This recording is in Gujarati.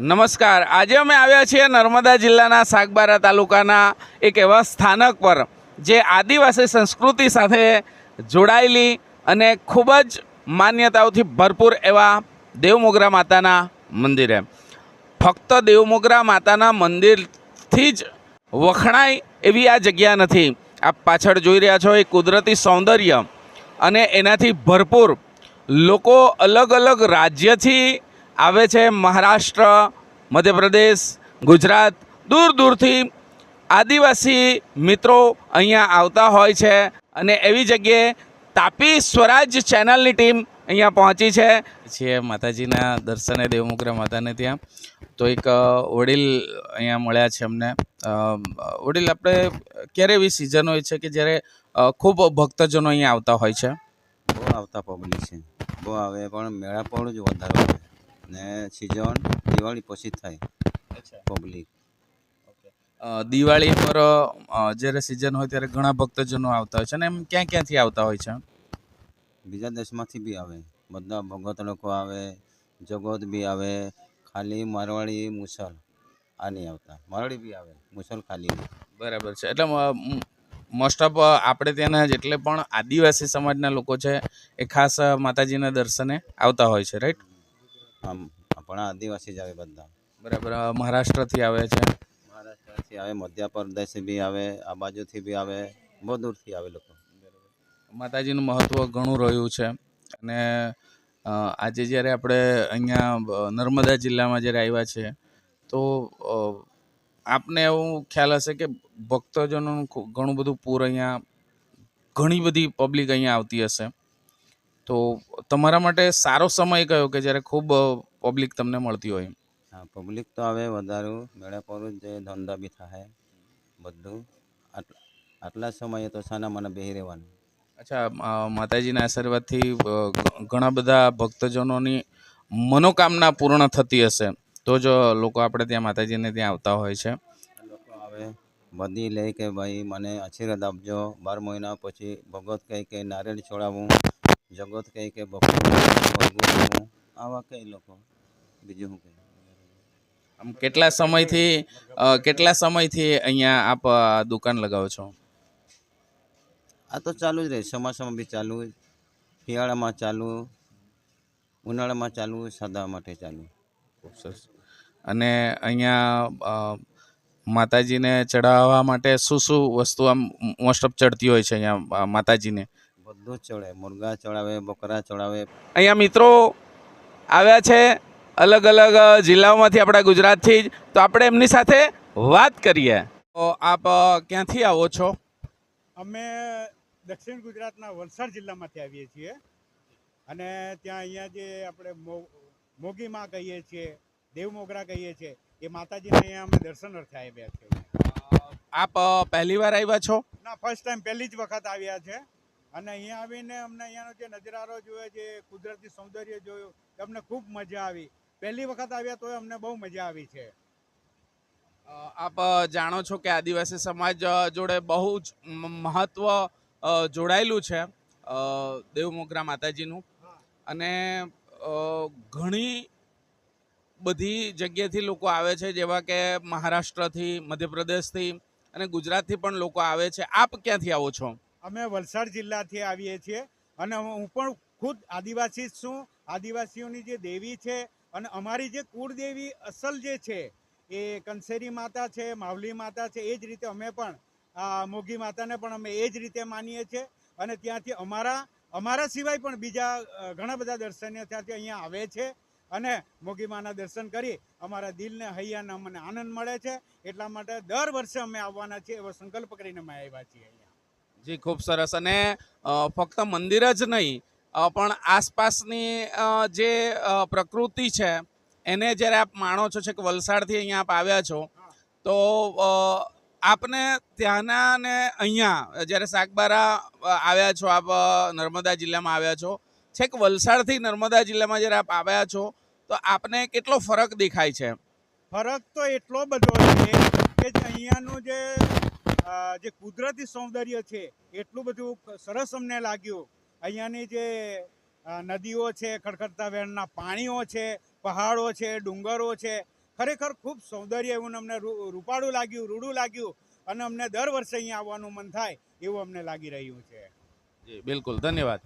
નમસ્કાર. આજે અમે આવ્યા છીએ નર્મદા જિલ્લાના સાગબારા તાલુકાના એક એવા સ્થાનક પર જે આદિવાસી સંસ્કૃતિ સાથે જોડાયેલી અને ખૂબ જ માન્યતાઓથી ભરપૂર એવા દેવમોગરા માતાના મંદિરે. ફક્ત દેવમોગરા માતાના મંદિરથી જ વખણાય એવી આ જગ્યા નથી. આપ પાછળ જોઈ રહ્યા છો એ કુદરતી સૌંદર્ય અને એનાથી ભરપૂર લોકો અલગ અલગ રાજ્યથી આવે છે. મહારાષ્ટ્ર, મધ્યપ્રદેશ, ગુજરાત, દૂર દૂરથી આદિવાસી મિત્રો અહીંયા આવતા હોય છે અને એવી જગ્યાએ તાપી સ્વરાજ ચેનલની ટીમ અહીંયા પહોંચી છે માતાજીના દર્શને દેવમોગરા માતાને ત્યાં. તો એક વડીલ અહીંયા મળ્યા છે અમને. વડીલ, આપણે ક્યારે એવી સિઝન હોય છે કે જ્યારે ખૂબ ભક્તજનો અહીંયા આવતા હોય છે? બહુ આવતા પબ્લિક છે, બહુ આવે, પણ મેળા પણ જ વધારે હોય ને સિઝન દિવાળી પછી થાય પબ્લિક. દિવાળી પર જ્યારે સિઝન હોય ત્યારે ઘણા ભક્તજનો આવતા હોય છે અને એમ ક્યાં ક્યાંથી આવતા હોય છે? બીજા દેશમાંથી બી આવે, બધા ભગત લોકો આવે, જગત બી આવે. ખાલી મારવાડી મુસલ આ નહીં આવતા. મારવાડી બી આવે, મુસલ ખાલી. બરાબર છે. એટલે મોસ્ટ ઓફ આપણે ત્યાંના જેટલે પણ આદિવાસી સમાજના લોકો છે એ ખાસ માતાજીના દર્શને આવતા હોય છે, રાઈટ? આમ આપણા આદિવાસી જ આવે બધા. બરાબર. મહારાષ્ટ્રથી આવે છે, મહારાષ્ટ્રથી આવે, મધ્યપ્રદેશ બી આવે, આ બાજુથી બી આવે, બહુ દૂરથી આવે લોકો. માતાજીનું મહત્ત્વ ઘણું રહ્યું છે. અને આજે જ્યારે આપણે અહીંયા નર્મદા જિલ્લામાં જ્યારે આવ્યા છે તો આપને એવું ખ્યાલ હશે કે ભક્તજનોનું ઘણું બધું પૂર અહીંયા, ઘણી બધી પબ્લિક અહીંયા આવતી હશે. તો તમારા માટે સારો સમય કયો કે જ્યારે ખૂબ પબ્લિક તમને મળતી હોય? હા, પબ્લિક તો આવે વધારે, મેળા પર જ ધંધા બી થાય બધું. આટલા સમયે તો સાના મને બેહી રહેવાનું. અચ્છા, માતાજીના આશીર્વાદથી ઘણા બધા ભક્તજનોની મનોકામના પૂર્ણ થતી હશે તો જ લોકો આપણે ત્યાં માતાજીને ત્યાં આવતા હોય છે. લોકો આવે બધી લે કે ભાઈ મને આશીર્વાદ આપજો. 12 મહિના પછી ભગત કહે કે નારિયેળ છોડાવું, જગત કહે કે બપોર આવા કઈ લોકો. બીજું શું કહે? આમ કેટલા સમયથી અહીંયા આપ દુકાન લગાવો છો? આ તો ચાલુ જ રહે, ચોમાસામાં બી ચાલુ, શિયાળામાં ચાલુ, ઉનાળામાં ચાલુ, સાદા માટે ચાલુ. ખૂબ સરસ. અને અહીંયા માતાજીને ચડાવવા માટે શું શું વસ્તુ આમ મોસ્ટ ઓફ ચડતી હોય છે અહીંયા માતાજીને? બધું જ ચડાવે, મુર્ગા ચડાવે, બકરા ચડાવે. અહીંયા મિત્રો આવ્યા છે અલગ અલગ જિલ્લાઓમાંથી, આપણા ગુજરાતથી જ. તો આપણે એમની સાથે વાત કરીએ. તો આપ ક્યાંથી આવો છો? અમે દક્ષિણ ગુજરાતના વલસાડ જિલ્લામાંથી આવીએ છીએ અને ત્યાં અહીંયા જે આપણે મોગીમાં કહીએ છીએ, દેવમોગરા કહીએ છીએ, એ માતાજીને અહીંયા અમે દર્શન અર્થે આવ્યા છીએ. આપ પહેલી વાર આવ્યા છો? ના, ફર્સ્ટ ટાઈમ, પહેલી જ વખત આવ્યા છે. અને અહીંયા આવીને અમને અહીંયાનો જે નજરારો જોયો, જે કુદરતી સૌંદર્ય જોયું, અમને ખૂબ મજા આવી. પહેલી વખત આવ્યા તોય અમને બહુ મજા આવી છે. આપ જાણો છો કે આદિવાસી સમાજ જોડે બહુ જ મહત્વ જોડાયેલું છે દેવમોગરા માતાજીનું. અને ઘણી બધી જગ્યાથી લોકો આવે છે, જેવા કે મહારાષ્ટ્રથી, મધ્યપ્રદેશથી અને ગુજરાતથી પણ લોકો આવે છે. આપ ક્યાંથી આવો છો? અમે વલસાડ જિલ્લાથી આવીએ છીએ અને હું પણ ખુદ આદિવાસી જ છું. આદિવાસીઓની જે દેવી છે અને અમારી જે કુળદેવી અસલ જે છે એ કંસેરી માતા છે, માવલી માતા છે. એ જ રીતે અમે પણ મોગી માતાને પણ અમે એ જ રીતે માનીએ છીએ. અને ત્યાંથી અમારા સિવાય પણ બીજા ઘણા બધા દર્શનીય ત્યાંથી અહીંયા આવે છે અને મોગી માના દર્શન કરી અમારા દિલને, હૈયાને અમને આનંદ મળે છે. એટલા માટે દર વર્ષે અમે આવવાના છીએ એવો સંકલ્પ કરીને અમે આવ્યા છીએ અહીંયા. જી, ખૂબ સરસ. અને ફક્ત મંદિર જ નહીં પણ આસપાસની જે પ્રકૃતિ છે એને જ્યારે આપ માણો છો, છે કે વલસાડથી અહીંયા આપ આવ્યા છો, તો આપને ત્યાંના ને અહીંયા જ્યારે સાગબારા આવ્યા છો, આપ નર્મદા જિલ્લામાં આવ્યા છો, છેક વલસાડથી નર્મદા જિલ્લામાં જ્યારે આપ આવ્યા છો તો આપને કેટલો ફરક દેખાય છે? ફરક તો એટલો બધો છે કે અહીંયાનું જે કુદરતી સૌંદર્ય છે એટલું બધું સરસ અમને લાગ્યું. અહીંયાની જે નદીઓ છે, ખડખડતા વહેણના પાણીઓ છે, પહાડો છે, ડુંગરો છે, ખરેખર ખૂબ સૌંદર્ય એવું અમને રૂપાળું લાગ્યું, રૂડું લાગ્યું અને અમને દર વર્ષે અહીંયા આવવાનું મન થાય એવું અમને લાગી રહ્યું છે. જી બિલકુલ, ધન્યવાદ.